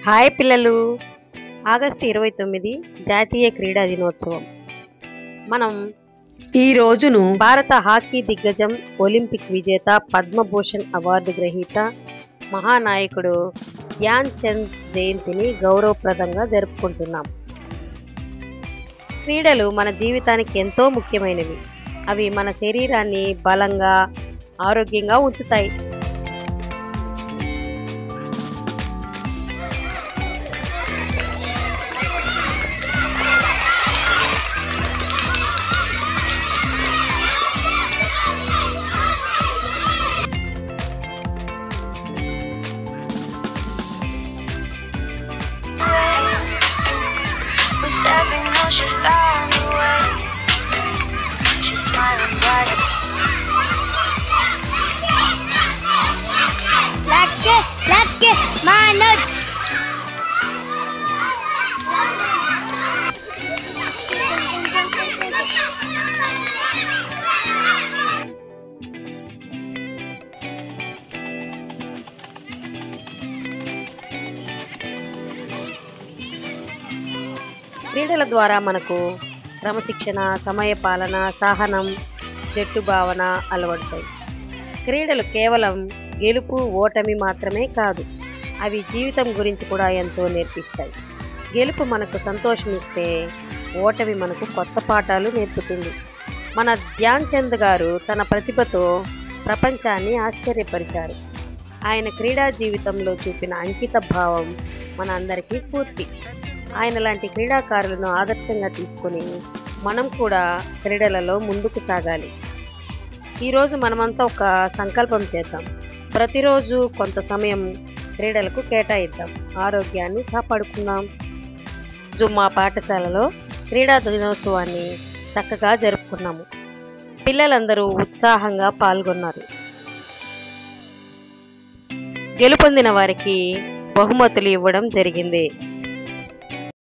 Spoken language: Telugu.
హాయ్ పిల్లలు. ఆగస్టు 29 జాతీయ క్రీడా దినోత్సవం. మనం ఈ రోజును భారత హాకీ దిగ్గజం, ఒలింపిక్ విజేత, పద్మభూషణ్ అవార్డు గ్రహీత, మహానాయకుడు ధ్యాన్ చంద్ జయంతిని గౌరవప్రదంగా జరుపుకుంటున్నాం. క్రీడలు మన జీవితానికి ఎంతో ముఖ్యమైనవి. అవి మన శరీరాన్ని బలంగా, ఆరోగ్యంగా ఉంచుతాయి. She found a way. She's smiling bright. Let's get my nut. క్రీడల ద్వారా మనకు క్రమశిక్షణ, సమయపాలన, సహనం, జట్టు భావన అలవడతాయి. క్రీడలు కేవలం గెలుపు, ఓటమి మాత్రమే కాదు, అవి జీవితం గురించి కూడా ఎంతో నేర్పిస్తాయి. గెలుపు మనకు సంతోషమిస్తే, ఓటమి మనకు కొత్త పాఠాలు నేర్పుతుంది. మన ధ్యాన్ చంద్ గారు తన ప్రతిభతో ప్రపంచాన్ని ఆశ్చర్యపరిచారు. ఆయన క్రీడా జీవితంలో చూపిన అంకిత భావం మన అందరికీ స్ఫూర్తి. ఆయన లాంటి క్రీడాకారులను ఆదర్శంగా తీసుకొని మనం కూడా క్రీడలలో ముందుకు సాగాలి. ఈరోజు మనమంతా ఒక సంకల్పం చేద్దాం. ప్రతిరోజు కొంత సమయం క్రీడలకు కేటాయిద్దాం. ఆరోగ్యాన్ని కాపాడుకుందాం. జుమ్మా పాఠశాలలో క్రీడా దినోత్సవాన్ని చక్కగా జరుపుకున్నాము. పిల్లలందరూ ఉత్సాహంగా పాల్గొన్నారు. గెలుపొందిన వారికి బహుమతులు ఇవ్వడం జరిగింది.